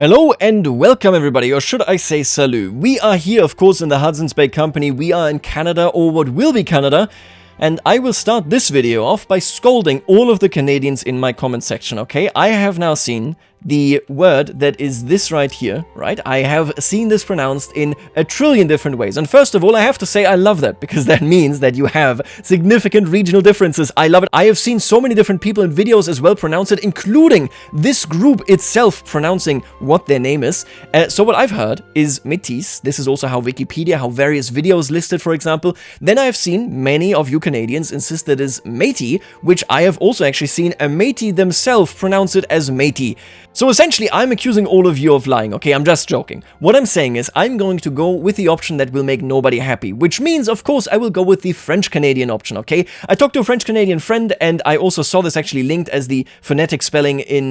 Hello and welcome everybody, or should I say salut. We are here, of course, in the Hudson's Bay Company. We are in Canada, or what will be Canada. And I will start this video off by scolding all of the Canadians in my comment section, okay? I have now seen the word that is this right here, right? I have seen this pronounced in a trillion different ways. And first of all, I have to say I love that, because that means that you have significant regional differences. I love it. I have seen so many different people in videos as well pronounce it, including this group itself pronouncing what their name is. So what I've heard is Métis. This is also how Wikipedia, how various videos listed, for example. Then I have seen many of you Canadians insist that it is Métis, which I have also actually seen a Métis themselves pronounce it as Métis. So essentially, I'm accusing all of you of lying, okay? I'm just joking. What I'm saying is, I'm going to go with the option that will make nobody happy, which means, of course, I will go with the French-Canadian option, okay? I talked to a French-Canadian friend, and I also saw this actually linked as the phonetic spelling in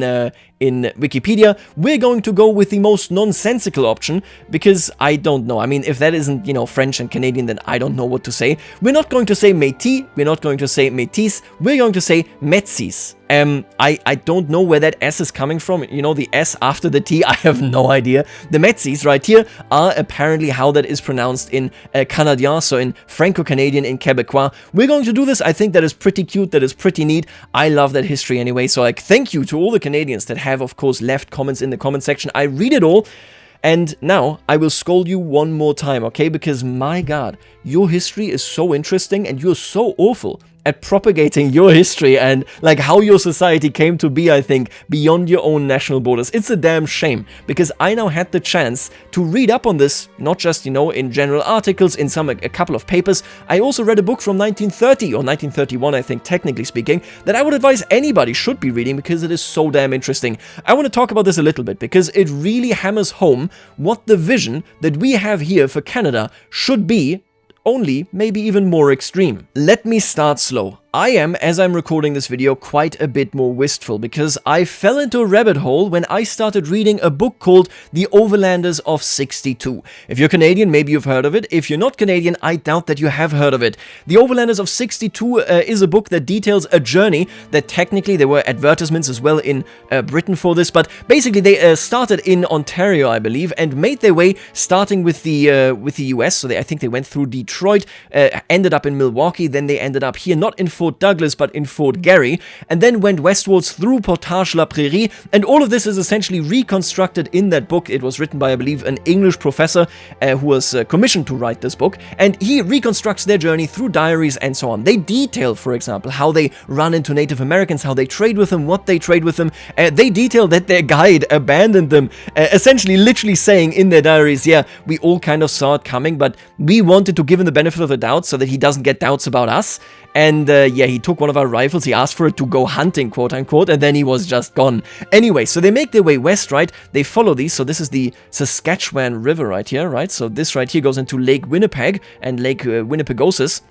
Wikipedia. We're going to go with the most nonsensical option, because I don't know. I mean, if that isn't, you know, French and Canadian, then I don't know what to say. We're not going to say Métis, we're not going to say Métis, we're going to say Métis. I don't know where that S is coming from. You know, the S after the T, I have no idea. The Métis right here are apparently how that is pronounced in Canadien, so in Franco-Canadian, in Quebecois. We're going to do this. I think that is pretty cute, that is pretty neat. I love that history anyway, so like, thank you to all the Canadians that have, of course, left comments in the comment section. I read it all. And now, I will scold you one more time, okay? Because, my god, your history is so interesting and you're so awful at propagating your history and, like, how your society came to be, I think, beyond your own national borders. It's a damn shame, because I now had the chance to read up on this, not just, you know, in general articles, in a couple of papers. I also read a book from 1930, or 1931, I think, technically speaking, that I would advise anybody should be reading, because it is so damn interesting. I want to talk about this a little bit, because it really hammers home what the vision that we have here for Canada should be, only maybe even more extreme. Let me start slow. I am, as I'm recording this video, quite a bit more wistful, because I fell into a rabbit hole when I started reading a book called The Overlanders of 62. If you're Canadian, maybe you've heard of it. If you're not Canadian, I doubt that you have heard of it. The Overlanders of 62 is a book that details a journey that technically there were advertisements as well in Britain for this, but basically they started in Ontario, I believe, and made their way starting with the US. So I think they went through Detroit, ended up in Milwaukee, then they ended up here, not in Fort Douglas, but in Fort Garry, and then went westwards through Portage la Prairie, and all of this is essentially reconstructed in that book. It was written by, I believe, an English professor who was commissioned to write this book, and he reconstructs their journey through diaries and so on. They detail, for example, how they run into Native Americans, how they trade with them, what they trade with them. They detail that their guide abandoned them, essentially literally saying in their diaries, yeah, we all kind of saw it coming, but we wanted to give him the benefit of the doubt so that he doesn't get doubts about us. And yeah, he took one of our rifles, he asked for it to go hunting, quote unquote, and then he was just gone. Anyway, so they make their way west, right? They follow these, so this is the Saskatchewan River right here, right? So this right here goes into Lake Winnipeg and Lake Winnipegosis.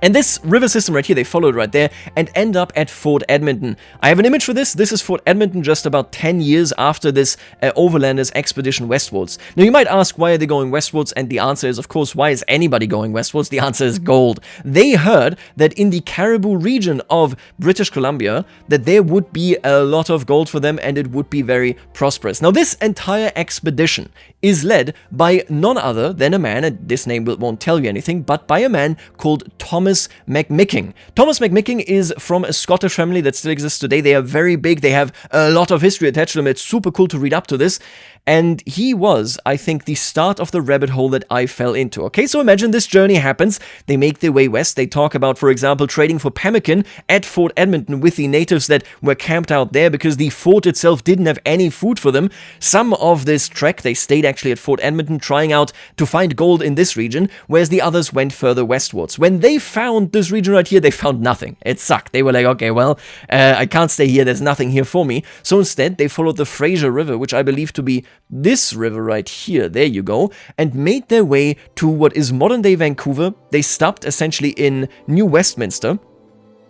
And this river system right here, they followed right there and end up at Fort Edmonton. I have an image for this. This is Fort Edmonton just about 10 years after this Overlanders expedition westwards. Now you might ask, why are they going westwards? And the answer is, of course, why is anybody going westwards? The answer is gold. They heard that in the Caribou region of British Columbia, that there would be a lot of gold for them and it would be very prosperous. Now this entire expedition is led by none other than a man, and this name won't tell you anything, but by a man called Thomas McMicking. Thomas McMicking is from a Scottish family that still exists today. They are very big. They have a lot of history attached to them. It's super cool to read up to this. And he was, I think, the start of the rabbit hole that I fell into. Okay, so imagine this journey happens. They make their way west. They talk about, for example, trading for pemmican at Fort Edmonton with the natives that were camped out there because the fort itself didn't have any food for them. Some of this trek, they stayed actually at Fort Edmonton trying out to find gold in this region, whereas the others went further westwards. When they found this region right here, they found nothing. It sucked. They were like, okay, well, I can't stay here. There's nothing here for me. So instead, they followed the Fraser River, which I believe to be this river right here, there you go, and made their way to what is modern-day Vancouver. They stopped essentially in New Westminster,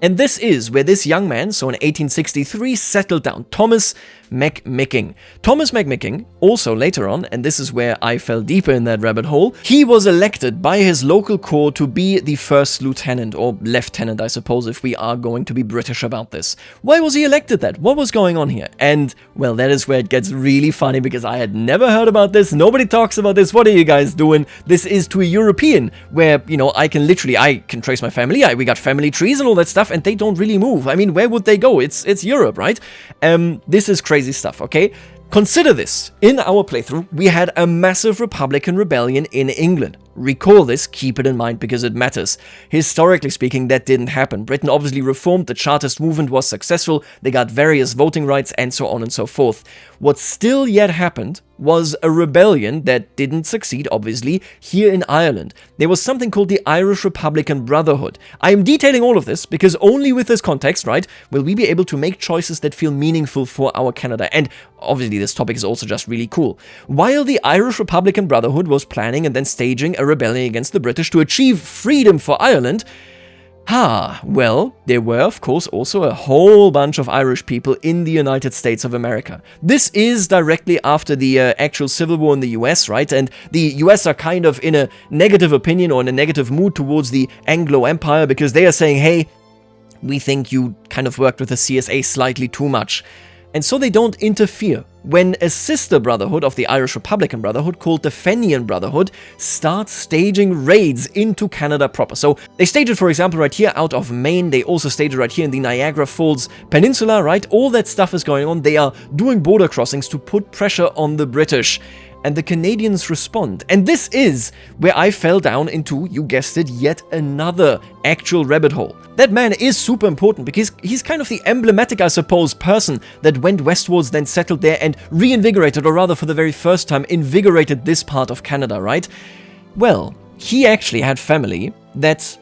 And this is where this young man, so in 1863, settled down, Thomas McMicking. Thomas McMicking, also later on, and this is where I fell deeper in that rabbit hole, he was elected by his local corps to be the first lieutenant, or lieutenant, I suppose, if we are going to be British about this. Why was he elected that? What was going on here? And, well, that is where it gets really funny, because I had never heard about this, nobody talks about this, what are you guys doing? This is to a European, where, you know, I can trace my family, we got family trees and all that stuff, and they don't really move. I mean, where would they go? It's Europe, right? This is crazy stuff, okay? Consider this. In our playthrough, we had a massive Republican rebellion in England. Recall this, keep it in mind because it matters. Historically speaking, that didn't happen. Britain obviously reformed, the Chartist movement was successful, they got various voting rights and so on and so forth. What still yet happened was a rebellion that didn't succeed, obviously, here in Ireland. There was something called the Irish Republican Brotherhood. I am detailing all of this because only with this context, right, will we be able to make choices that feel meaningful for our Canada. And obviously this topic is also just really cool. While the Irish Republican Brotherhood was planning and then staging a rebellion against the British to achieve freedom for Ireland, well, there were, of course, also a whole bunch of Irish people in the United States of America. This is directly after the actual Civil War in the US, right? And the US are kind of in a negative opinion or in a negative mood towards the Anglo Empire because they are saying, hey, we think you kind of worked with the CSA slightly too much. And so they don't interfere. When a sister brotherhood of the Irish Republican Brotherhood called the Fenian Brotherhood starts staging raids into Canada proper. So they stage it, for example, right here out of Maine. They also stage it right here in the Niagara Falls Peninsula, right? All that stuff is going on. They are doing border crossings to put pressure on the British. And the Canadians respond. And this is where I fell down into, you guessed it, yet another actual rabbit hole. That man is super important because he's kind of the emblematic, I suppose, person that went westwards, then settled there and reinvigorated, or rather for the very first time, invigorated this part of Canada, right? Well, he actually had family that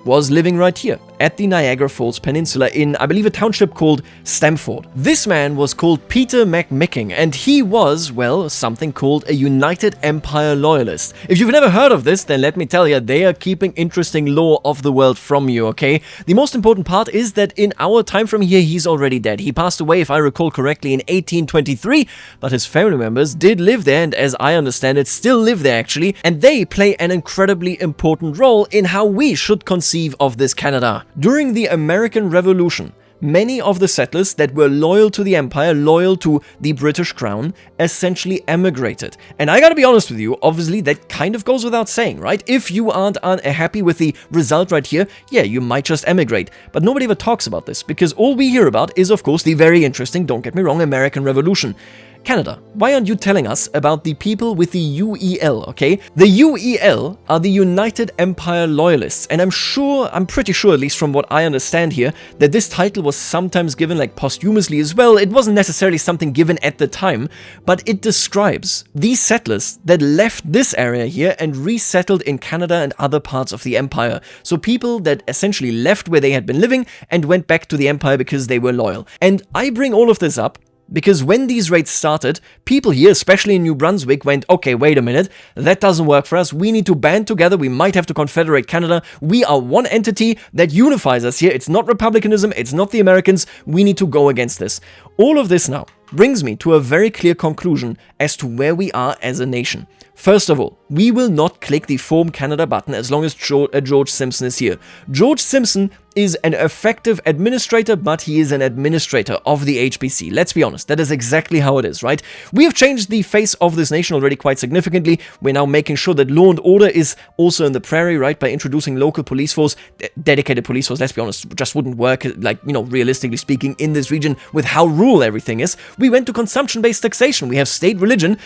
was living right here at the Niagara Falls Peninsula in, I believe, a township called Stamford. This man was called Peter McMicking, and he was, well, something called a United Empire Loyalist. If you've never heard of this, then let me tell you, they are keeping interesting lore of the world from you, okay? The most important part is that in our time from here, he's already dead. He passed away, if I recall correctly, in 1823, but his family members did live there, and as I understand it, still live there actually, and they play an incredibly important role in how we should conceive of this Canada. During the American Revolution, many of the settlers that were loyal to the empire, loyal to the British crown, essentially emigrated. And I gotta be honest with you, obviously that kind of goes without saying, right? If you aren't happy with the result right here, yeah, you might just emigrate. But nobody ever talks about this, because all we hear about is, of course, the very interesting, don't get me wrong, American Revolution. Canada, why aren't you telling us about the people with the UEL, okay? The UEL are the United Empire Loyalists, and I'm pretty sure, at least from what I understand here, that this title was sometimes given like posthumously as well. It wasn't necessarily something given at the time, but it describes these settlers that left this area here and resettled in Canada and other parts of the empire. So people that essentially left where they had been living and went back to the empire because they were loyal. And I bring all of this up because when these raids started, people here, especially in New Brunswick, went, okay, wait a minute, that doesn't work for us, we need to band together, we might have to confederate Canada, we are one entity that unifies us here, it's not republicanism, it's not the Americans, we need to go against this. All of this now brings me to a very clear conclusion as to where we are as a nation. First of all, we will not click the Form Canada button as long as George Simpson is here. George Simpson is an effective administrator, but he is an administrator of the HBC. Let's be honest, that is exactly how it is, right? We have changed the face of this nation already quite significantly. We're now making sure that law and order is also in the prairie, right? By introducing local police force, dedicated police force, let's be honest, just wouldn't work, like, you know, realistically speaking, in this region with how rural everything is. We went to consumption-based taxation. We have state religion.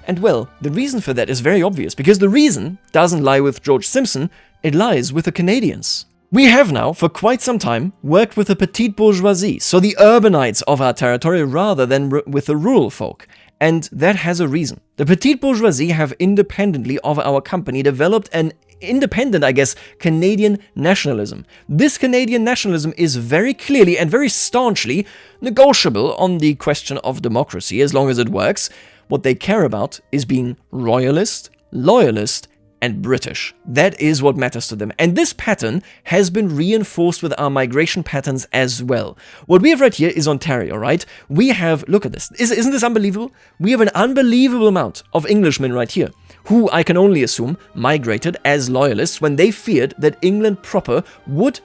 And well, the reason for that is very obvious, because the reason doesn't lie with George Simpson, it lies with the Canadians. We have now, for quite some time, worked with the petite bourgeoisie, so the urbanites of our territory, rather than with the rural folk. And that has a reason. The petite bourgeoisie have independently of our company developed an independent, I guess, Canadian nationalism. This Canadian nationalism is very clearly and very staunchly negotiable on the question of democracy, as long as it works. What they care about is being royalist, loyalist, and British. That is what matters to them. And this pattern has been reinforced with our migration patterns as well. What we have right here is Ontario, right? We have, look at this. Isn't this unbelievable? We have an unbelievable amount of Englishmen right here, who I can only assume migrated as loyalists when they feared that England proper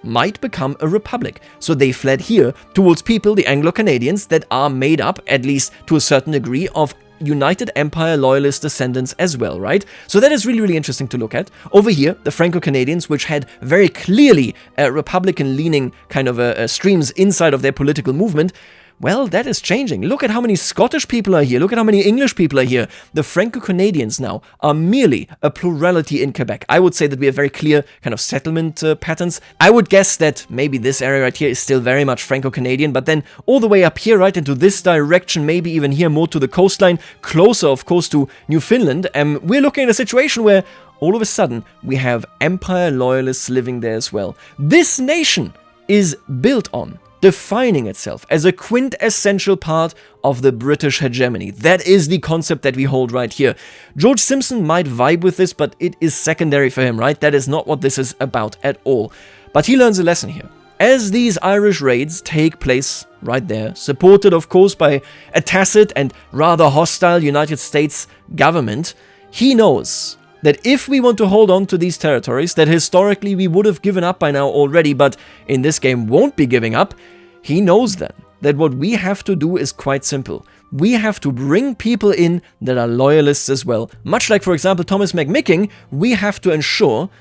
might become a republic. So they fled here towards people, the Anglo-Canadians, that are made up, at least to a certain degree, of United Empire loyalist descendants as well, right? So that is really, really interesting to look at. Over here, the Franco-Canadians, which had very clearly Republican-leaning kind of streams inside of their political movement, well, that is changing. Look at how many Scottish people are here. Look at how many English people are here. The Franco-Canadians now are merely a plurality in Quebec. I would say that we have very clear kind of settlement patterns. I would guess that maybe this area right here is still very much Franco-Canadian, but then all the way up here, right into this direction, maybe even here more to the coastline, closer, of course, to Newfoundland, we're looking at a situation where all of a sudden we have Empire loyalists living there as well. This nation is built on defining itself as a quintessential part of the British hegemony. That is the concept that we hold right here. George Simpson might vibe with this, but it is secondary for him, right? That is not what this is about at all. But he learns a lesson here. As these Irish raids take place right there, supported of course by a tacit and rather hostile United States government, he knows that if we want to hold on to these territories that historically we would have given up by now already, but in this game won't be giving up, he knows then that what we have to do is quite simple. We have to bring people in that are loyalists as well. Much like, for example, Thomas McMicking, we have to ensure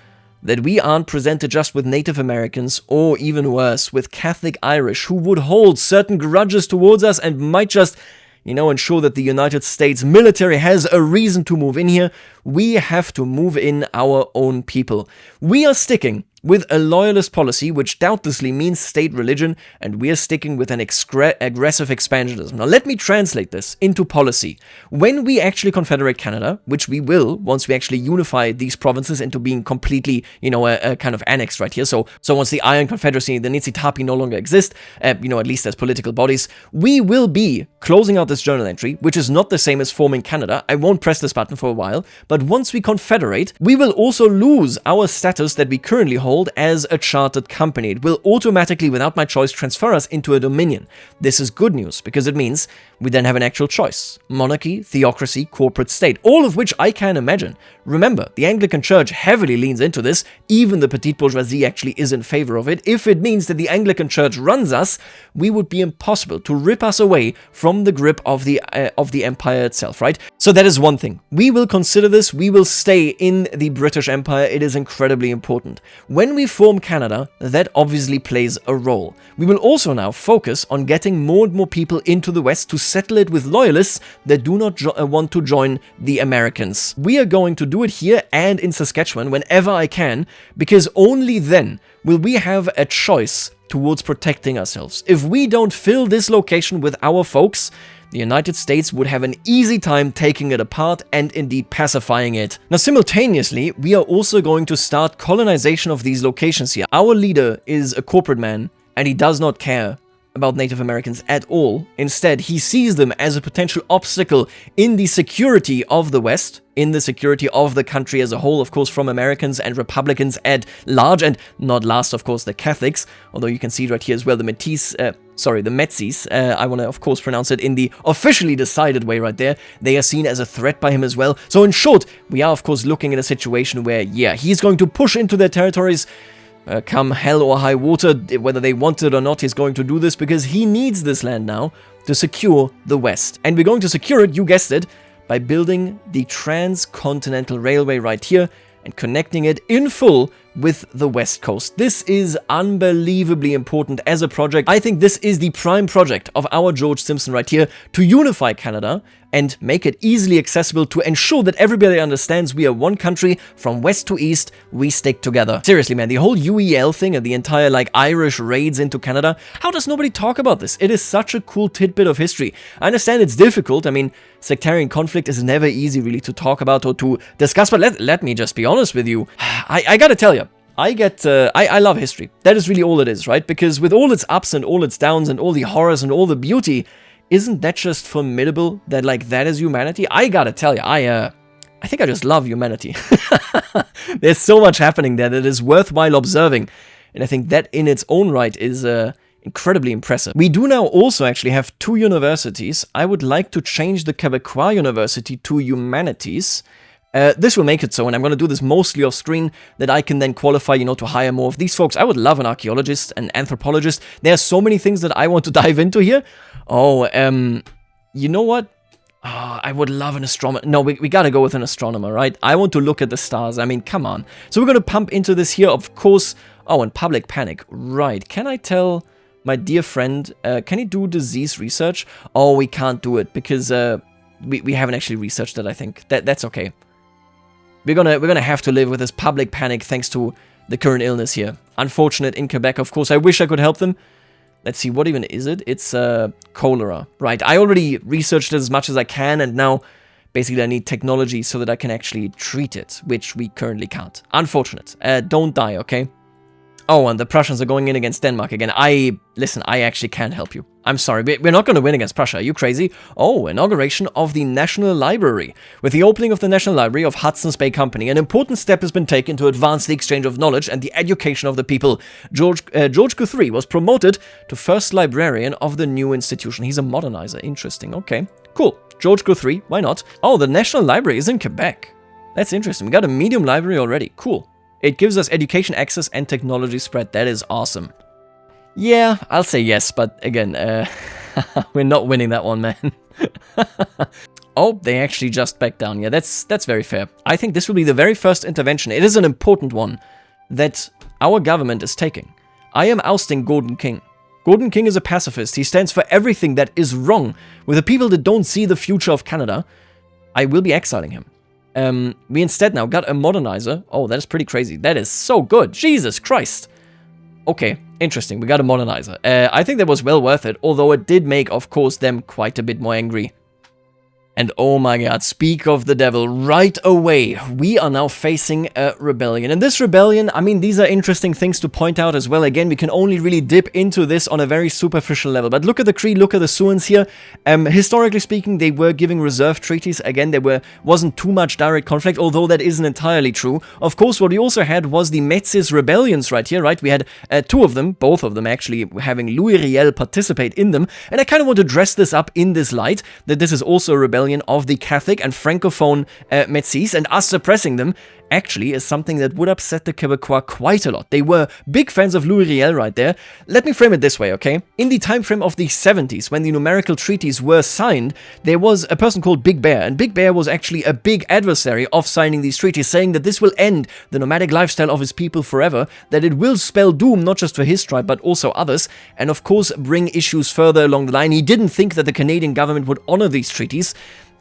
that we aren't presented just with Native Americans, or even worse, with Catholic Irish, who would hold certain grudges towards us and might just ensure that the United States military has a reason to move in here. We have to move in our own people. We are sticking with a loyalist policy, which doubtlessly means state religion, and we are sticking with an aggressive expansionism. Now, let me translate this into policy. When we actually confederate Canada, which we will once we actually unify these provinces into being completely, a kind of annexed right here. So once the Iron Confederacy, the Niitsitapi no longer exist, at least as political bodies, we will be closing out this journal entry, which is not the same as forming Canada. I won't press this button for a while, but once we confederate, we will also lose our status that we currently hold as a chartered company. It will automatically, without my choice, transfer us into a dominion. This is good news, because it means we then have an actual choice. Monarchy, theocracy, corporate state, all of which I can imagine. Remember, the Anglican Church heavily leans into this. Even the petite bourgeoisie actually is in favor of it. If it means that the Anglican Church runs us, we would be impossible to rip us away from the grip of the empire itself, right? So that is one thing. We will consider this. We will stay in the British Empire. It is incredibly important. When we form Canada, that obviously plays a role. We will also now focus on getting more and more people into the West to settle it with loyalists that do not want to join the Americans. We are going to do it here and in Saskatchewan whenever I can, because only then will we have a choice towards protecting ourselves. If we don't fill this location with our folks, the United States would have an easy time taking it apart and indeed pacifying it. Now, simultaneously, we are also going to start colonization of these locations here. Our leader is a corporate man, and he does not care about Native Americans at all. Instead, he sees them as a potential obstacle in the security of the West, in the security of the country as a whole, of course, from Americans and Republicans at large, and not last, of course, the Catholics, although you can see right here as well the Metsis, I want to, of course, pronounce it in the officially decided way right there. They are seen as a threat by him as well. So in short, we are, of course, looking at a situation where, yeah, he's going to push into their territories, come hell or high water, whether they want it or not, he's going to do this because he needs this land now to secure the West. And we're going to secure it, you guessed it, by building the Transcontinental Railway right here and connecting it in full with the West Coast. This is unbelievably important as a project. I think this is the prime project of our George Simpson right here, to unify Canada and make it easily accessible, to ensure that everybody understands we are one country, from west to east, we stick together. Seriously, man, the whole UEL thing and the entire, Irish raids into Canada, how does nobody talk about this? It is such a cool tidbit of history. I understand it's difficult. I mean, sectarian conflict is never easy really to talk about or to discuss, but let me just be honest with you. I gotta tell you, I love history. That is really all it is, right? Because with all its ups and all its downs and all the horrors and all the beauty, isn't that just formidable that, that is humanity? I gotta tell you, I think I just love humanity. There's so much happening there that is worthwhile observing. And I think that in its own right is incredibly impressive. We do now also actually have 2 universities. I would like to change the Quebecois University to Humanities. This will make it so, and I'm going to do this mostly off screen, that I can then qualify, you know, to hire more of these folks. I would love an archaeologist, an anthropologist. There are so many things that I want to dive into here. Oh, you know what? Oh, I would love an astronomer. No, we gotta go with an astronomer, right? I want to look at the stars. I mean, come on. So we're gonna pump into this here, of course. Oh, and public panic. Right. Can I tell my dear friend, can he do disease research? Oh, we can't do it because we haven't actually researched it, I think. That's okay. We're gonna have to live with this public panic thanks to the current illness here. Unfortunate in Quebec, of course. I wish I could help them. Let's see, what even is it? It's cholera. Right, I already researched it as much as I can, and now basically I need technology so that I can actually treat it, which we currently can't. Unfortunate. Don't die, okay? Oh, and the Prussians are going in against Denmark again. Listen, I actually can't help you. I'm sorry, we're not going to win against Prussia. Are you crazy? Oh, inauguration of the National Library. With the opening of the National Library of Hudson's Bay Company, an important step has been taken to advance the exchange of knowledge and the education of the people. George Guthrie was promoted to first librarian of the new institution. He's a modernizer. Interesting. Okay, cool. George Guthrie, why not? Oh, the National Library is in Quebec. That's interesting. We got a medium library already. Cool. It gives us education access and technology spread. That is awesome. Yeah, I'll say yes, but again, we're not winning that one, man. Oh, they actually just backed down. Yeah, that's very fair. I think this will be the very first intervention. It is an important one that our government is taking. I am ousting Gordon King. Gordon King is a pacifist. He stands for everything that is wrong with the people that don't see the future of Canada. I will be exiling him. We instead now got a modernizer. Oh, that is pretty crazy. That is so good. Jesus Christ. Okay, interesting. We got a modernizer. I think that was well worth it, although it did make, of course, them quite a bit more angry. And oh my god, speak of the devil, right away, we are now facing a rebellion. And this rebellion, I mean, these are interesting things to point out as well. Again, we can only really dip into this on a very superficial level. But look at the Cree, look at the Siouans here. Historically speaking, they were giving reserve treaties. Again, there wasn't too much direct conflict, although that isn't entirely true. Of course, what we also had was the Métis rebellions right here, right? We had 2 of them, both of them actually having Louis Riel participate in them. And I kind of want to dress this up in this light, that this is also a rebellion of the Catholic and Francophone Métis, and us suppressing them actually is something that would upset the Quebecois quite a lot. They were big fans of Louis Riel right there. Let me frame it this way, okay? In the time frame of the 70s, when the numerical treaties were signed, there was a person called Big Bear, and Big Bear was actually a big adversary of signing these treaties, saying that this will end the nomadic lifestyle of his people forever, that it will spell doom not just for his tribe but also others, and of course bring issues further along the line. He didn't think that the Canadian government would honor these treaties.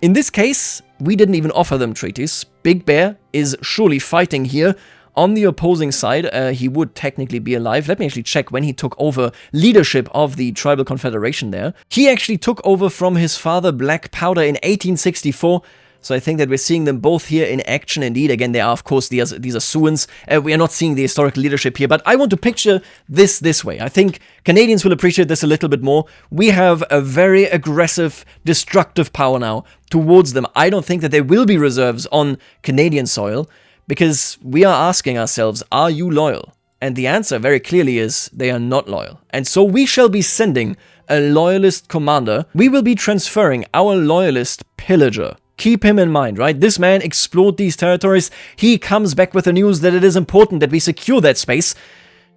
In this case, we didn't even offer them treaties. Big Bear is surely fighting here on the opposing side. He would technically be alive. Let me actually check when he took over leadership of the Tribal Confederation there. He actually took over from his father, Black Powder, in 1864. So I think that we're seeing them both here in action indeed. Again, they are, of course, these are Siouans. We are not seeing the historical leadership here, but I want to picture this way. I think Canadians will appreciate this a little bit more. We have a very aggressive, destructive power now towards them. I don't think that there will be reserves on Canadian soil, because we are asking ourselves, are you loyal? And the answer very clearly is they are not loyal. And so we shall be sending a loyalist commander. We will be transferring our loyalist pillager. Keep him in mind, right? This man explored these territories. He comes back with the news that it is important that we secure that space.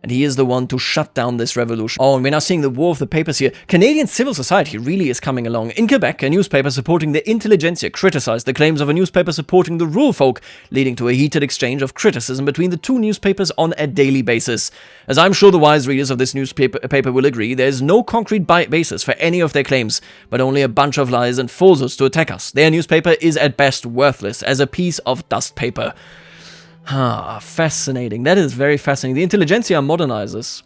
And he is the one to shut down this revolution. Oh, and we're now seeing the War of the Papers here. Canadian civil society really is coming along. In Quebec, a newspaper supporting the intelligentsia criticized the claims of a newspaper supporting the rural folk, leading to a heated exchange of criticism between the 2 newspapers on a daily basis. As I'm sure the wise readers of this newspaper will agree, there's no concrete basis for any of their claims, but only a bunch of lies and falsehoods to attack us. Their newspaper is at best worthless as a piece of dust paper. Ah, fascinating. That is very fascinating. The intelligentsia are modernizers.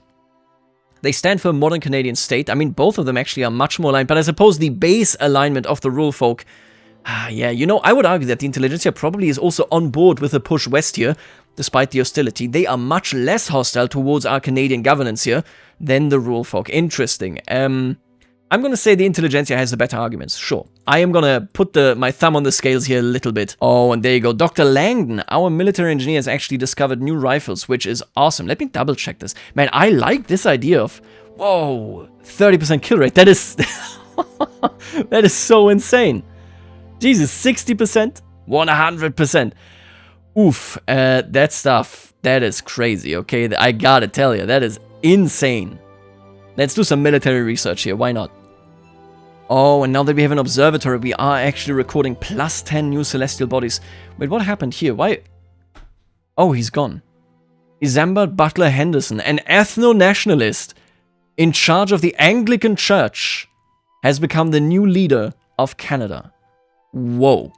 They stand for a modern Canadian state. I mean, both of them actually are much more aligned, but I suppose the base alignment of the rural folk, yeah, you know, I would argue that the intelligentsia probably is also on board with the push west here, despite the hostility. They are much less hostile towards our Canadian governance here than the rural folk. Interesting. I'm going to say the intelligentsia has the better arguments, sure. I am gonna put my thumb on the scales here a little bit. Oh, and there you go. Dr. Langdon, our military engineer, has actually discovered new rifles, which is awesome. Let me double check this. Man, I like this idea of, whoa, 30% kill rate. That is, that is so insane. Jesus, 60%, 100%. Oof, that stuff, that is crazy, okay? I gotta tell you, that is insane. Let's do some military research here, why not? Oh, and now that we have an observatory, we are actually recording plus 10 new celestial bodies. Wait, what happened here? Why? Oh, he's gone. Isambard Butler Henderson, an ethno-nationalist in charge of the Anglican Church, has become the new leader of Canada. Whoa.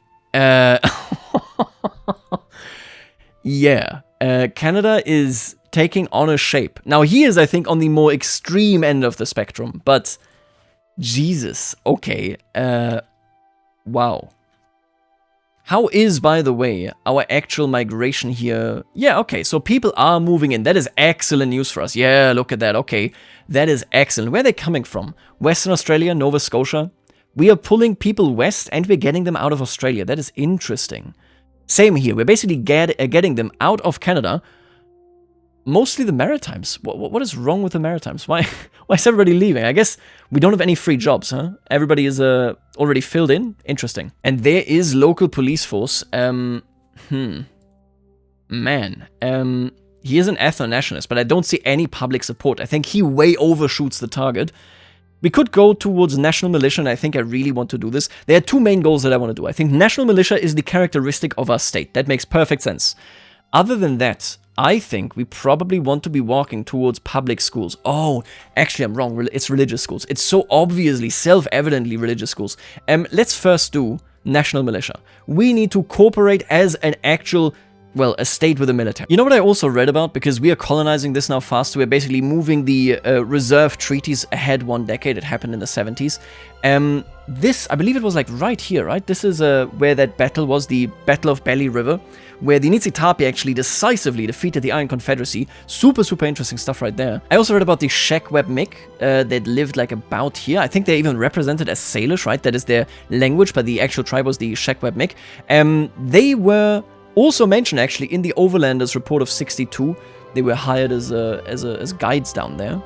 Yeah. Canada is taking on a shape. Now, he is, I think, on the more extreme end of the spectrum, but... Jesus, okay, wow. How is, by the way, our actual migration here? Yeah, okay, so people are moving in. That is excellent news for us. Yeah, look at that, okay. That is excellent. Where are they coming from? Western Australia, Nova Scotia? We are pulling people west and we're getting them out of Australia. That is interesting. Same here, we're basically getting them out of Canada. Mostly the Maritimes. What is wrong with the Maritimes? Why is everybody leaving? I guess we don't have any free jobs, huh? Everybody is already filled in? Interesting. And there is local police force. Man. He is an ethno-nationalist, but I don't see any public support. I think he way overshoots the target. We could go towards national militia, and I think I really want to do this. There are two main goals that I want to do. I think national militia is the characteristic of our state. That makes perfect sense. Other than that, I think we probably want to be walking towards public schools. Oh, actually I'm wrong. It's religious schools. It's so obviously, self-evidently religious schools. Let's first do national militia. We need to cooperate as an actual, well, a state with a military. You know what I also read about? Because we are colonizing this now faster. We're basically moving the reserve treaties ahead 1 decade. It happened in the 70s. This, I believe it was like right here, right? This is where that battle was, the Battle of Belly River, where the Niitsitapi actually decisively defeated the Iron Confederacy. Super, super interesting stuff right there. I also read about the Shekweb-Mik that lived like about here. I think they're even represented as Salish, right? That is their language, but the actual tribe was the Shekweb-Mik. They were also mentioned actually in the Overlanders report of 62. They were hired as guides down there.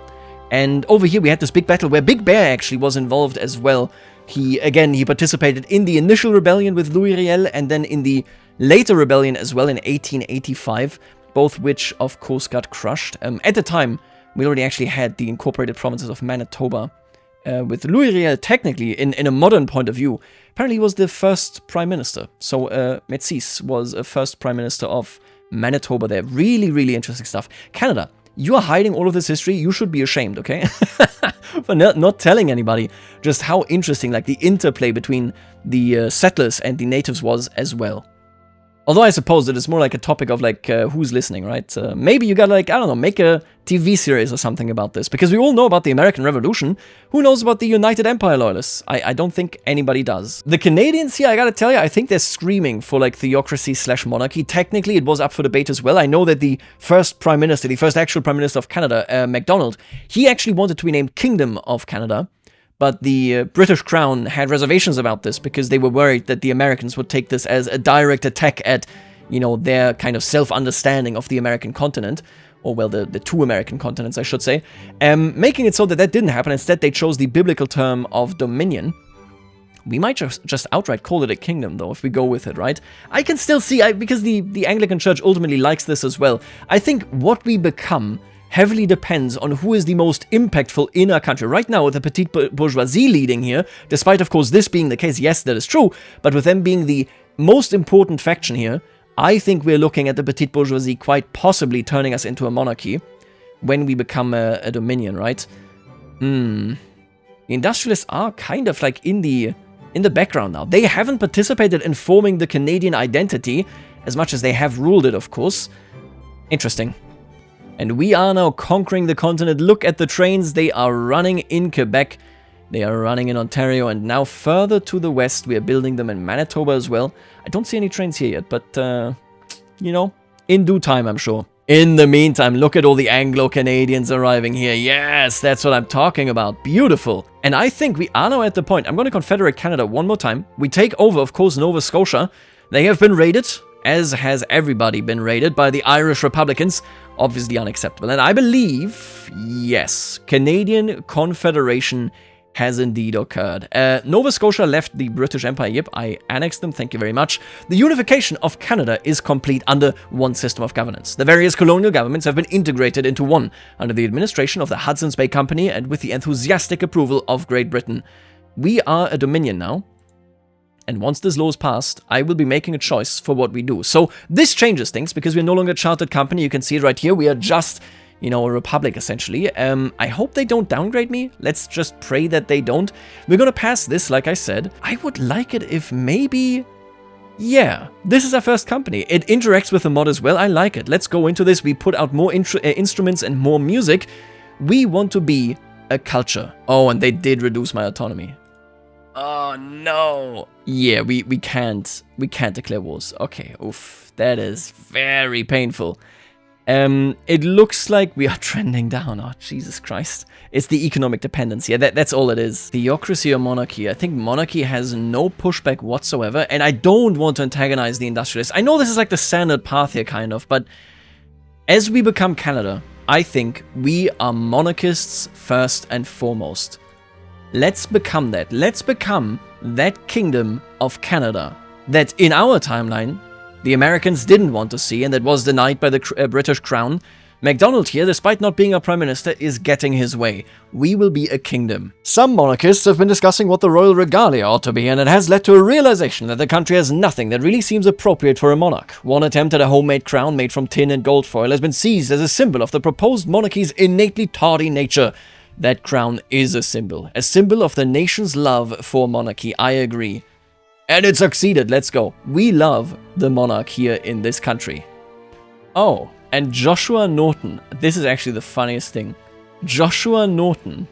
And over here we had this big battle where Big Bear actually was involved as well. He participated in the initial rebellion with Louis Riel and then in the later rebellion as well in 1885, both which of course got crushed. At the time, we already actually had the incorporated provinces of Manitoba. With Louis Riel, technically, in a modern point of view, apparently he was the first prime minister. So Métis was a first prime minister of Manitoba there. Really, really interesting stuff. Canada. You are hiding all of this history. You should be ashamed, okay? For not telling anybody just how interesting like the interplay between the settlers and the natives was as well. Although I suppose that it's more like a topic of like who's listening, right? Maybe you gotta like, I don't know, make a TV series or something about this. Because we all know about the American Revolution. Who knows about the United Empire Loyalists? I don't think anybody does. The Canadians here, I gotta tell you, I think they're screaming for like theocracy / monarchy. Technically, it was up for debate as well. I know that the first Prime Minister, the first actual Prime Minister of Canada, MacDonald, he actually wanted to be named Kingdom of Canada. But the British Crown had reservations about this because they were worried that the Americans would take this as a direct attack at, you know, their kind of self-understanding of the American continent. Or, well, the two American continents, I should say. Making it so that didn't happen. Instead, they chose the biblical term of dominion. We might just outright call it a kingdom, though, if we go with it, right? I can still see, because the Anglican Church ultimately likes this as well. I think what we become heavily depends on who is the most impactful in our country. Right now, with the petite bourgeoisie leading here, despite, of course, this being the case, yes, that is true, but with them being the most important faction here, I think we're looking at the petite bourgeoisie quite possibly turning us into a monarchy when we become a dominion, right? The industrialists are kind of like in the background now. They haven't participated in forming the Canadian identity as much as they have ruled it, of course. Interesting. And we are now conquering the continent. Look at the trains. They are running in Quebec. They are running in Ontario. And now further to the west, we are building them in Manitoba as well. I don't see any trains here yet, but, you know, in due time, I'm sure. In the meantime, look at all the Anglo-Canadians arriving here. Yes, that's what I'm talking about. Beautiful. And I think we are now at the point. I'm going to Confederate Canada one more time. We take over, of course, Nova Scotia. They have been raided, as has everybody been raided by the Irish Republicans. Obviously unacceptable. And I believe, yes, Canadian Confederation has indeed occurred. Nova Scotia left the British Empire. Yep, I annexed them. Thank you very much. The unification of Canada is complete under one system of governance. The various colonial governments have been integrated into one under the administration of the Hudson's Bay Company and with the enthusiastic approval of Great Britain. We are a dominion now. And once this law is passed, I will be making a choice for what we do. So this changes things because we're no longer a chartered company. You can see it right here. We are just, you know, a republic, essentially. I hope they don't downgrade me. Let's just pray that they don't. We're going to pass this, like I said. I would like it if maybe... Yeah, this is our first company. It interacts with the mod as well. I like it. Let's go into this. We put out more instruments and more music. We want to be a culture. Oh, and they did reduce my autonomy. Oh, no. Yeah, we can't declare wars. Okay, oof. That is very painful. It looks like we are trending down. Oh, Jesus Christ. It's the economic dependency. Yeah, that's all it is. Theocracy or monarchy? I think monarchy has no pushback whatsoever, and I don't want to antagonize the industrialists. I know this is like the standard path here, kind of, but as we become Canada, I think we are monarchists first and foremost. Let's become that. Let's become that kingdom of Canada that in our timeline the Americans didn't want to see and that was denied by the British Crown. MacDonald here, despite not being our Prime Minister, is getting his way. We will be a kingdom. Some monarchists have been discussing what the royal regalia ought to be, and it has led to a realization that the country has nothing that really seems appropriate for a monarch. One attempt at a homemade crown made from tin and gold foil has been seized as a symbol of the proposed monarchy's innately tardy nature. That crown is a symbol of the nation's love for monarchy, I agree. And it succeeded, let's go. We love the monarch here in this country. Oh, and Joshua Norton, this is actually the funniest thing. Joshua Norton.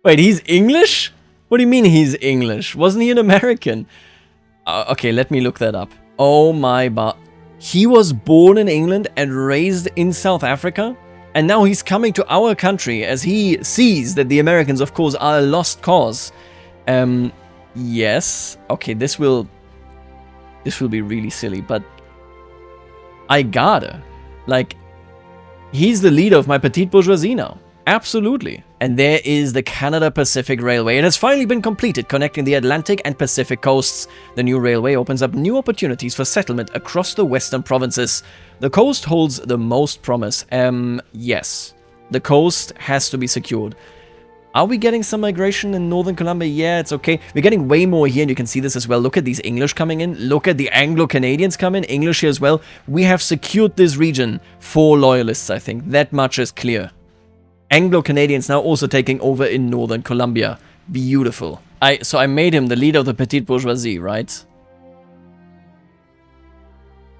Wait, he's English? What do you mean he's English? Wasn't he an American? Okay, let me look that up. Oh my god. He was born in England and raised in South Africa? And now he's coming to our country as he sees that the Americans, of course, are a lost cause. Yes. Okay, this will be really silly, but I gotta. Like, he's the leader of my petite bourgeoisie now. Absolutely. And there is the Canada Pacific Railway. It has finally been completed, connecting the Atlantic and Pacific coasts. The new railway opens up new opportunities for settlement across the western provinces. The coast holds the most promise. Yes. The coast has to be secured. Are we getting some migration in northern Colombia? Yeah, it's okay. We're getting way more here, and you can see this as well. Look at these English coming in. Look at the Anglo-Canadians coming in. English here as well. We have secured this region for loyalists, I think. That much is clear. Anglo-Canadians now also taking over in northern Colombia. Beautiful. So I made him the leader of the petite bourgeoisie, right?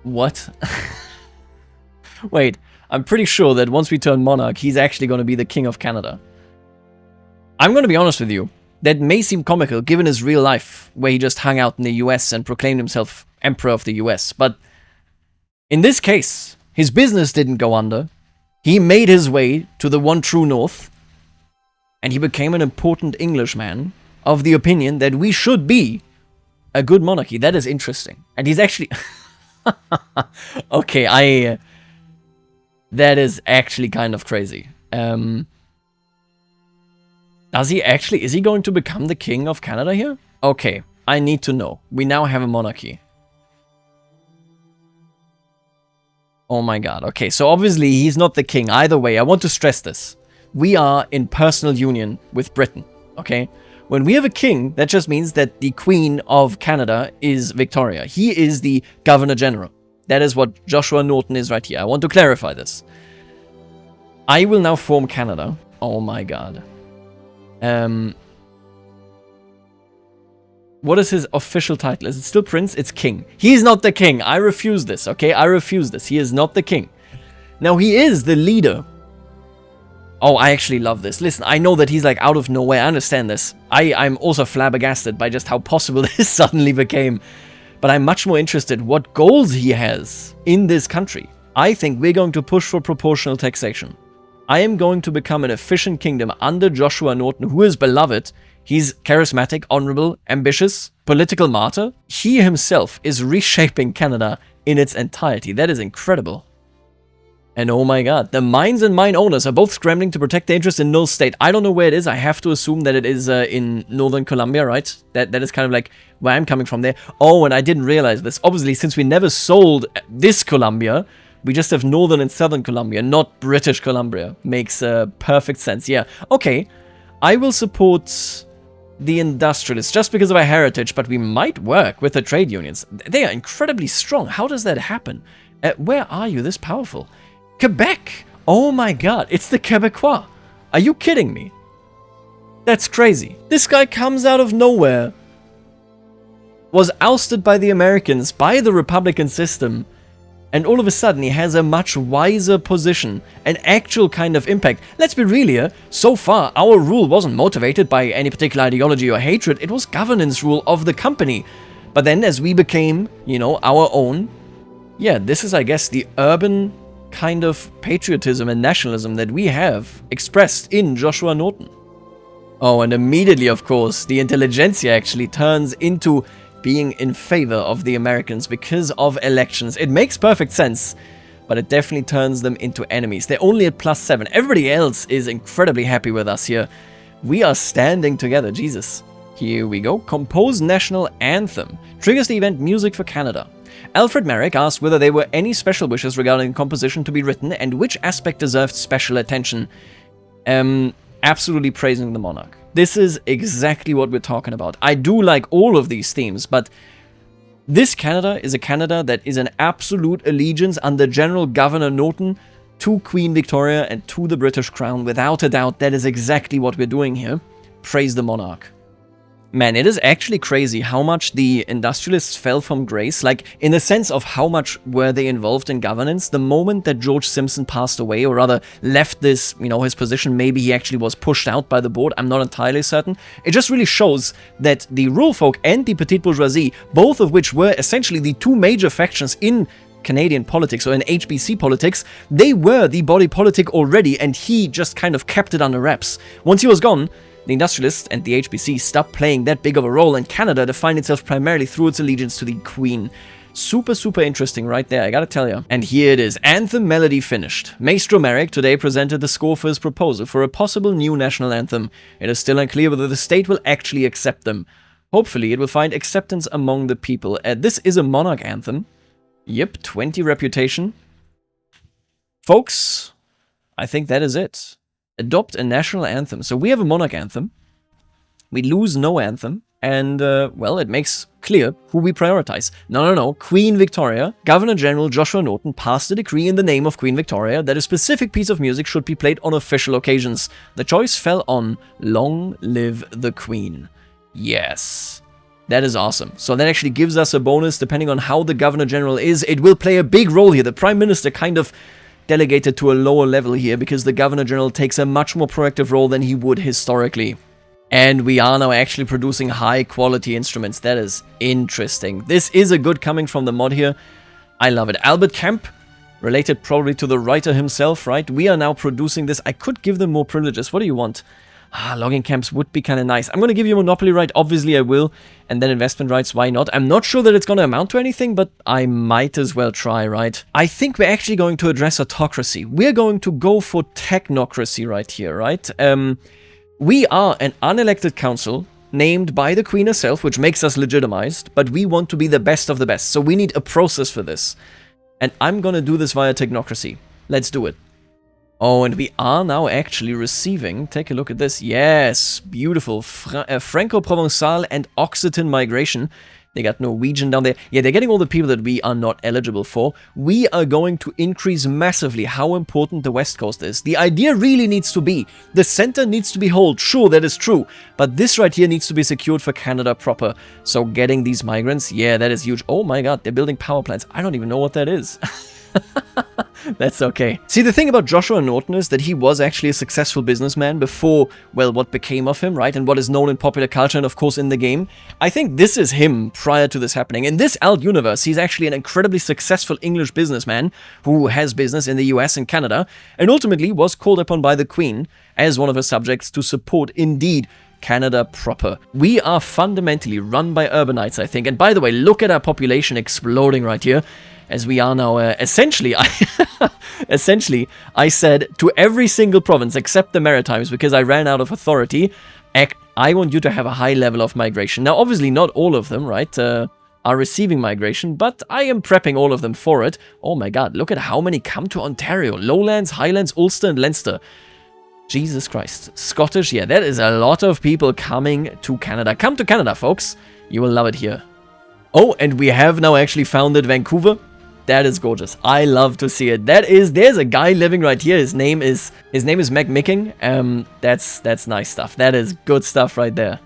What? Wait, I'm pretty sure that once we turn monarch, he's actually going to be the king of Canada. I'm going to be honest with you. That may seem comical given his real life, where he just hung out in the US and proclaimed himself emperor of the US. But in this case, his business didn't go under. He made his way to the one true north, and he became an important Englishman of the opinion that we should be a good monarchy. That is interesting. And he's actually... okay, that is actually kind of crazy. Does he actually... Is he going to become the king of Canada here? Okay, I need to know. We now have a monarchy. Oh my god. Okay, so obviously he's not the king. Either way, I want to stress this. We are in personal union with Britain, okay? When we have a king, that just means that the Queen of Canada is Victoria. He is the Governor General. That is what Joshua Norton is right here. I want to clarify this. I will now form Canada. Oh my god. What is his official title? Is it still Prince? It's King. He's not the king. I refuse this, okay? I refuse this. He is not the king. Now, he is the leader. Oh, I actually love this. Listen, I know that he's like out of nowhere. I understand this. I'm also flabbergasted by just how possible this suddenly became. but I'm much more interested what goals he has in this country. I think we're going to push for proportional taxation. I am going to become an efficient kingdom under Joshua Norton, who is beloved. He's charismatic, honorable, ambitious, political martyr. He himself is reshaping Canada in its entirety. That is incredible. And oh my god, the mines and mine owners are both scrambling to protect their interests in Null State. I don't know where it is. I have to assume that it is in Northern Colombia, right? That is kind of like where I'm coming from there. Oh, and I didn't realize this. Obviously, since we never sold this Colombia, we just have Northern and Southern Colombia, not British Columbia. Makes perfect sense. Yeah, okay. I will support the industrialists just because of our heritage, but we might work with the trade unions. They are incredibly strong. How does that happen? Where are you this powerful? Quebec! Oh my god, it's the Quebecois. Are you kidding me? That's crazy. This guy comes out of nowhere, was ousted by the Americans, by the Republican system, and all of a sudden he has a much wiser position, an actual kind of impact. Let's be real here, so far our rule wasn't motivated by any particular ideology or hatred, it was governance rule of the company. But then as we became, you know, our own, yeah, this is I guess the urban kind of patriotism and nationalism that we have expressed in Joshua Norton. Oh, and immediately, of course, the intelligentsia actually turns into being in favor of the Americans because of elections. It makes perfect sense, but it definitely turns them into enemies. They're only at +7. Everybody else is incredibly happy with us here. We are standing together, Jesus. Here we go. Compose national anthem. Triggers the event music for Canada. Alfred Merrick asked whether there were any special wishes regarding the composition to be written and which aspect deserved special attention. Absolutely praising the monarch. This is exactly what we're talking about. I do like all of these themes, but this Canada is a Canada that is an absolute allegiance under General Governor Norton to Queen Victoria and to the British Crown. Without a doubt, that is exactly what we're doing here. Praise the monarch. Man, it is actually crazy how much the industrialists fell from grace, like in the sense of how much were they involved in governance. The moment that George Simpson passed away, or rather left this, you know, his position, maybe he actually was pushed out by the board, I'm not entirely certain. It just really shows that the rural folk and the petite bourgeoisie, both of which were essentially the two major factions in Canadian politics, or in HBC politics, they were the body politic already, and he just kind of kept it under wraps. Once he was gone, the industrialists and the HBC stopped playing that big of a role, and Canada defined itself primarily through its allegiance to the Queen. Super, super interesting right there, I gotta tell you. And here it is, anthem melody finished. Maestro Merrick today presented the score for his proposal for a possible new national anthem. It is still unclear whether the state will actually accept them. Hopefully it will find acceptance among the people. This is a monarch anthem. Yep, 20 reputation. Folks, I think that is it. Adopt a national anthem. So we have a monarch anthem. We lose no anthem. And, well, it makes clear who we prioritize. No. Queen Victoria. Governor General Joshua Norton passed a decree in the name of Queen Victoria that a specific piece of music should be played on official occasions. The choice fell on Long Live the Queen. Yes. That is awesome. So that actually gives us a bonus depending on how the Governor General is. It will play a big role here. The Prime Minister kind of delegated to a lower level here because the Governor General takes a much more proactive role than he would historically. And we are now actually producing high quality instruments. That is interesting. This is a good coming from the mod here. I love it. Albert Kemp, related probably to the writer himself, right? We are now producing this. I could give them more privileges. What do you want? Logging camps would be kind of nice. I'm going to give you a monopoly right. Obviously, I will. And then investment rights, why not? I'm not sure that it's going to amount to anything, but I might as well try, right? I think we're actually going to address autocracy. We're going to go for technocracy right here, right? We are an unelected council named by the Queen herself, which makes us legitimized, but we want to be the best of the best. So we need a process for this. And I'm going to do this via technocracy. Let's do it. Oh, and we are now actually receiving, take a look at this, yes, beautiful, Franco-Provençal and Occitan migration. They got Norwegian down there. Yeah, they're getting all the people that we are not eligible for. We are going to increase massively how important the West Coast is. The idea really needs to be, the center needs to be held, sure, that is true, but this right here needs to be secured for Canada proper. So getting these migrants, yeah, that is huge. Oh my god, they're building power plants. I don't even know what that is. That's okay. See, the thing about Joshua Norton is that he was actually a successful businessman before, well, what became of him, right? And what is known in popular culture and, of course, in the game. I think this is him prior to this happening. In this alt universe, he's actually an incredibly successful English businessman who has business in the US and Canada, and ultimately was called upon by the Queen as one of her subjects to support, indeed, Canada proper. We are fundamentally run by urbanites, I think. And by the way, look at our population exploding right here. As we are now, essentially, I said to every single province except the Maritimes, because I ran out of authority, I want you to have a high level of migration. Now, obviously, not all of them, right, are receiving migration, but I am prepping all of them for it. Oh my god, look at how many come to Ontario. Lowlands, Highlands, Ulster, and Leinster. Jesus Christ. Scottish, yeah, that is a lot of people coming to Canada. Come to Canada, folks. You will love it here. Oh, and we have now actually founded Vancouver. That is gorgeous. I love to see it. There's a guy living right here. His name is Meg Micking. That's nice stuff. That is good stuff right there.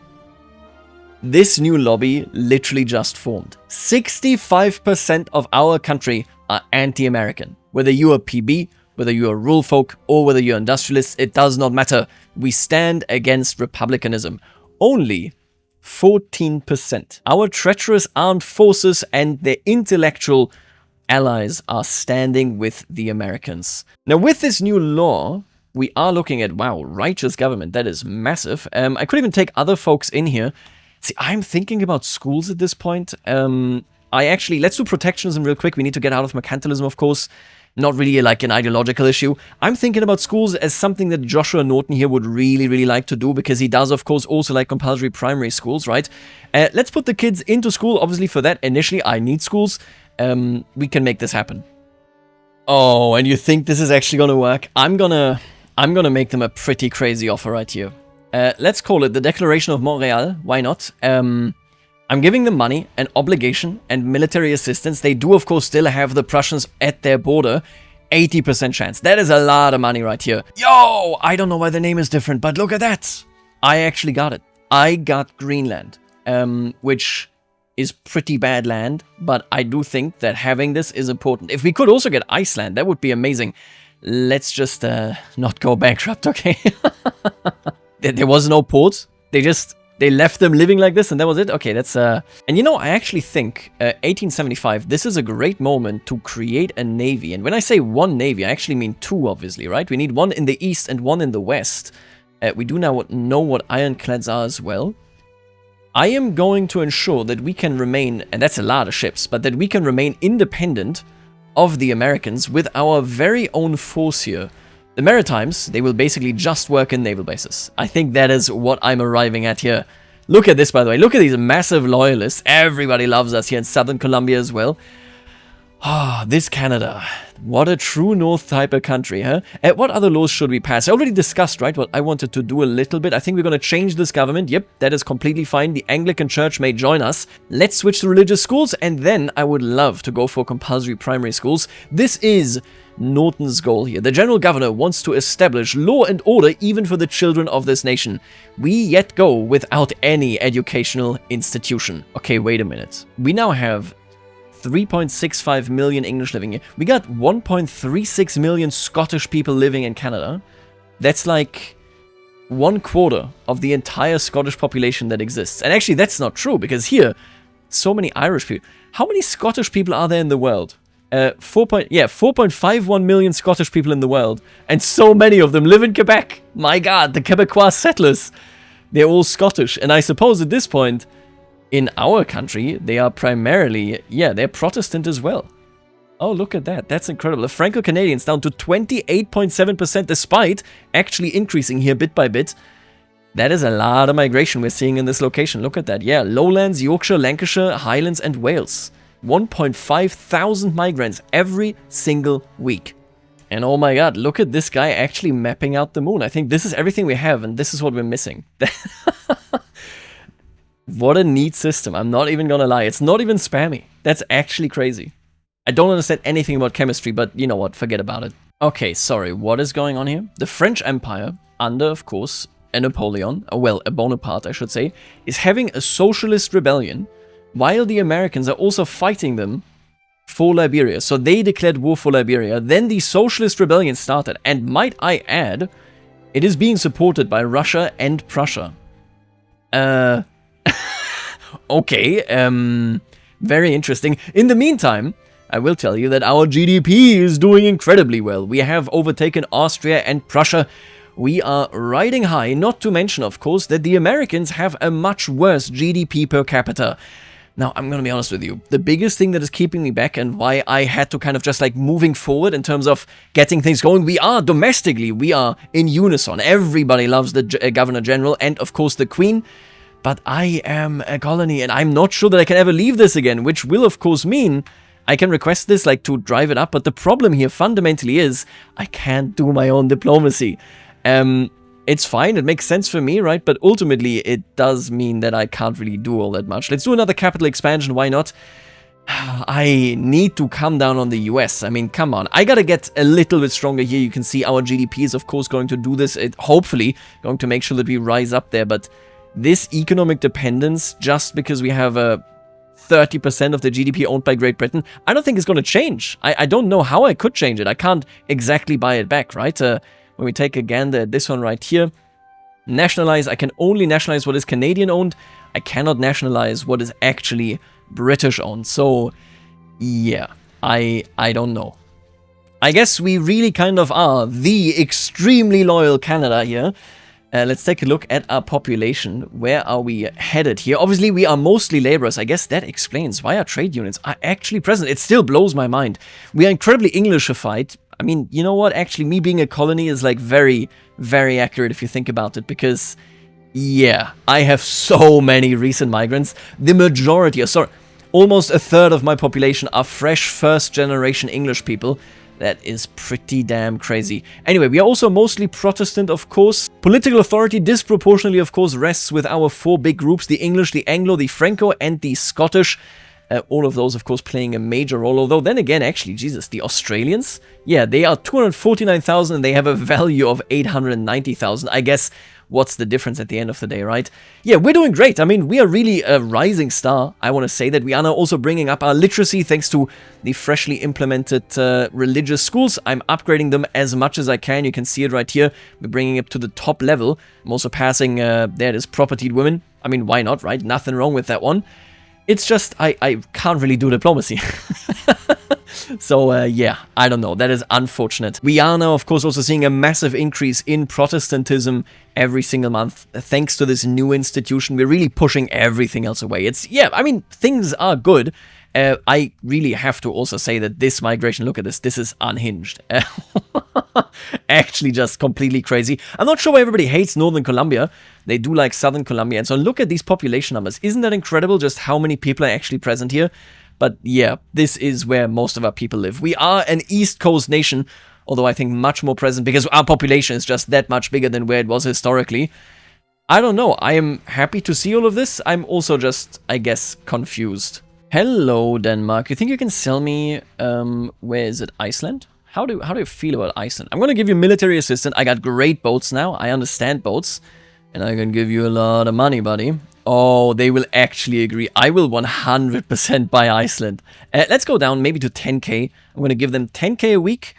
This new lobby literally just formed. 65% of our country are anti-American. Whether you are PB, whether you are rural folk, or whether you're industrialists, it does not matter. We stand against republicanism. Only 14%. Our treacherous armed forces and their intellectual allies are standing with the Americans. Now, with this new law, we are looking at, wow, righteous government. That is massive. I could even take other folks in here. See, I'm thinking about schools at this point. Let's do protectionism real quick. We need to get out of mercantilism, of course. Not really like an ideological issue. I'm thinking about schools as something that Joshua Norton here would really, really like to do, because he does, of course, also like compulsory primary schools, right? Let's put the kids into school. Obviously, for that, initially, I need schools. We can make this happen. Oh, and you think this is actually gonna work? I'm gonna make them a pretty crazy offer right here. Let's call it the Declaration of Montreal. Why not? I'm giving them money, an obligation, and military assistance. They do, of course, still have the Prussians at their border. 80% chance. That is a lot of money right here. Yo! I don't know why the name is different, but look at that! I actually got it. I got Greenland, which is pretty bad land, but I do think that having this is important. If we could also get Iceland, that would be amazing. Let's just not go bankrupt, okay? There was no port. They left them living like this, and that was it? Okay, that's... And you know, I actually think 1875, this is a great moment to create a navy. And when I say one navy, I actually mean two, obviously, right? We need one in the east and one in the west. We do now know what ironclads are as well. I am going to ensure that we can remain, and that's a lot of ships, but that we can remain independent of the Americans with our very own force here. The Maritimes, they will basically just work in naval bases. I think that is what I'm arriving at here. Look at this, by the way. Look at these massive loyalists. Everybody loves us here in Southern Columbia as well. Ah, this Canada. What a true North type of country, huh? What other laws should we pass? I already discussed, right, what I wanted to do a little bit. I think we're going to change this government. Yep, that is completely fine. The Anglican Church may join us. Let's switch to religious schools, and then I would love to go for compulsory primary schools. This is Norton's goal here. The General Governor wants to establish law and order even for the children of this nation. We yet go without any educational institution. Okay, wait a minute. We now have 3.65 million English living here. We got 1.36 million Scottish people living in Canada. That's like 1/4 of the entire Scottish population that exists. And actually, that's not true, because here, so many Irish people. How many Scottish people are there in the world? 4.51 million Scottish people in the world. And so many of them live in Quebec. My god, the Quebecois settlers. They're all Scottish. And I suppose at this point, in our country, they are primarily, they're Protestant as well. Oh, look at that. That's incredible. The Franco-Canadians down to 28.7% despite actually increasing here bit by bit. That is a lot of migration we're seeing in this location. Look at that. Yeah, Lowlands, Yorkshire, Lancashire, Highlands, and Wales. 1.5 thousand migrants every single week. And oh my god, look at this guy actually mapping out the moon. I think this is everything we have, and this is what we're missing. What a neat system. I'm not even gonna lie. It's not even spammy. That's actually crazy. I don't understand anything about chemistry, but you know what? Forget about it. Okay, sorry. What is going on here? The French Empire, under, of course, a Napoleon, well, a Bonaparte, I should say, is having a socialist rebellion, while the Americans are also fighting them for Liberia. So they declared war for Liberia. Then the Socialist Rebellion started. And might I add, it is being supported by Russia and Prussia. Okay, very interesting. In the meantime, I will tell you that our GDP is doing incredibly well. We have overtaken Austria and Prussia. We are riding high, not to mention, of course, that the Americans have a much worse GDP per capita. Now, I'm gonna be honest with you. The biggest thing that is keeping me back and why I had to kind of just like moving forward in terms of getting things going, we are domestically, we are in unison. Everybody loves the Governor General and, of course, the Queen. But I am a colony and I'm not sure that I can ever leave this again, which will, of course, mean I can request this like to drive it up. But the problem here fundamentally is I can't do my own diplomacy. It's fine, it makes sense for me, right? But ultimately, it does mean that I can't really do all that much. Let's do another capital expansion, why not? I need to come down on the US. I mean, come on. I gotta get a little bit stronger here. You can see our GDP is, of course, going to do this. Hopefully, going to make sure that we rise up there. But this economic dependence, just because we have a 30% of the GDP owned by Great Britain, I don't think it's going to change. I don't know how I could change it. I can't exactly buy it back, right? When we take a gander at this one right here, nationalize, I can only nationalize what is Canadian owned. I cannot nationalize what is actually British owned. So, yeah, I don't know. I guess we really kind of are the extremely loyal Canada here. Let's take a look at our population. Where are we headed here? Obviously, we are mostly laborers. I guess that explains why our trade unions are actually present. It still blows my mind. We are incredibly Englishified. I mean, you know what? Actually, me being a colony is like very, very accurate if you think about it. Because, yeah, I have so many recent migrants. The majority, sorry, almost a third of my population are fresh first-generation English people. That is pretty damn crazy. Anyway, we are also mostly Protestant, of course. Political authority disproportionately, of course, rests with our four big groups: the English, the Anglo, the Franco, and the Scottish. All of those, of course, playing a major role. Although, then again, actually, Jesus, the Australians? Yeah, they are 249,000 and they have a value of 890,000. I guess, what's the difference at the end of the day, right? Yeah, we're doing great. I mean, we are really a rising star. I want to say that we are now also bringing up our literacy thanks to the freshly implemented religious schools. I'm upgrading them as much as I can. You can see it right here. We're bringing it to the top level. I'm also passing, there it is, propertied women. I mean, why not, right? Nothing wrong with that one. It's just, I can't really do diplomacy. So, yeah, I don't know. That is unfortunate. We are now, of course, also seeing a massive increase in Protestantism every single month. Thanks to this new institution, we're really pushing everything else away. It's, yeah, I mean, things are good. I really have to also say that this migration, look at this, this is unhinged. Actually just completely crazy. I'm not sure why everybody hates Northern Colombia. They do like Southern Colombia. And so look at these population numbers. Isn't that incredible just how many people are actually present here? But yeah, this is where most of our people live. We are an East Coast nation, although I think much more present because our population is just that much bigger than where it was historically. I don't know. I am happy to see all of this. I'm also just, I guess, confused. Hello, Denmark. You think you can sell me, where is it, Iceland? How do you feel about Iceland? I'm going to give you military assistance. I got great boats now. I understand boats. And I can give you a lot of money, buddy. Oh, they will actually agree. I will 100% buy Iceland. Let's go down maybe to 10k. I'm going to give them 10k a week.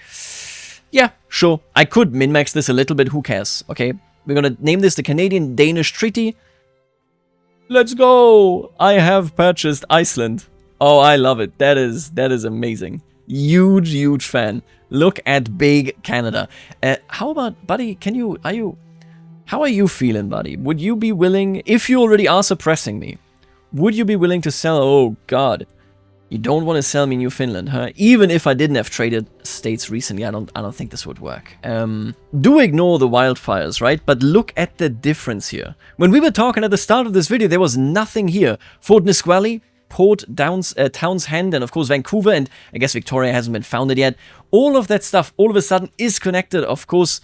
Yeah, sure. I could min-max this a little bit. Who cares? Okay. We're going to name this the Canadian-Danish Treaty. Let's go! I have purchased Iceland. Oh, I love it. That is amazing. Huge, huge fan. Look at big Canada. How about, buddy, how are you feeling, buddy? Would you be willing, if you already are suppressing me, would you be willing to sell, oh god, you don't want to sell me New Finland, huh? Even if I didn't have traded states recently, I don't think this would work. Do ignore the wildfires, right? But look at the difference here. When we were talking at the start of this video, there was nothing here. Fort Nisqually, Port Townsend, and of course Vancouver, and I guess Victoria hasn't been founded yet. All of that stuff, all of a sudden, is connected, of course,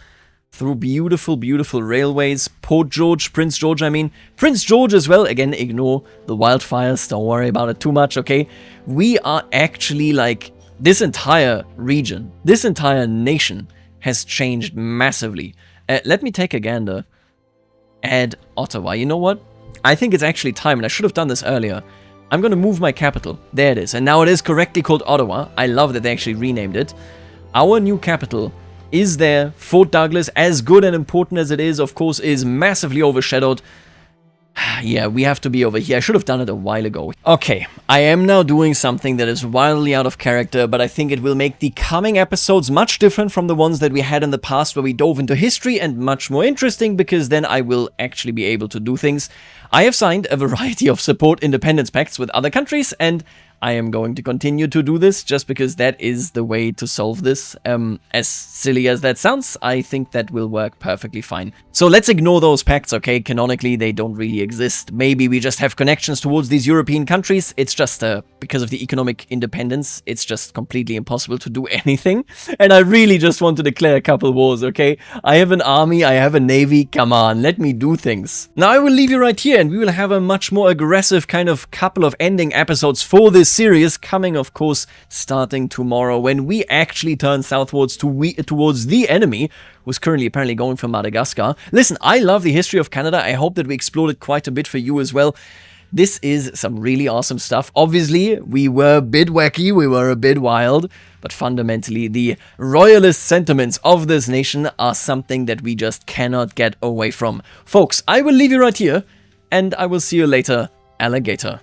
through beautiful, beautiful railways. Port George, Prince George, I mean. Prince George as well. Again, ignore the wildfires. Don't worry about it too much, okay? We are actually like, this entire region, this entire nation has changed massively. Let me take a gander. Add Ottawa. You know what? I think it's actually time, and I should have done this earlier. I'm gonna move my capital. There it is. And now it is correctly called Ottawa. I love that they actually renamed it. Our new capital is there. Fort Douglas, as good and important as it is, of course, is massively overshadowed. Yeah, we have to be over here. I should have done it a while ago. Okay, I am now doing something that is wildly out of character, but I think it will make the coming episodes much different from the ones that we had in the past where we dove into history, and much more interesting because then I will actually be able to do things. I have signed a variety of support independence pacts with other countries, and I am going to continue to do this just because that is the way to solve this. As silly as that sounds, I think that will work perfectly fine. So let's ignore those pacts, okay? Canonically, they don't really exist. Maybe we just have connections towards these European countries. It's just because of the economic independence, it's just completely impossible to do anything. And I really just want to declare a couple wars, okay? I have an army, I have a navy, come on, let me do things. Now I will leave you right here and we will have a much more aggressive kind of couple of ending episodes for this series coming, of course, starting tomorrow when we actually turn southwards towards the enemy, who's currently apparently going for Madagascar. Listen, I love the history of Canada. I hope that we explored it quite a bit for you as well. This is some really awesome stuff. Obviously, we were a bit wacky, we were a bit wild, but fundamentally, the royalist sentiments of this nation are something that we just cannot get away from. Folks, I will leave you right here, and I will see you later, alligator.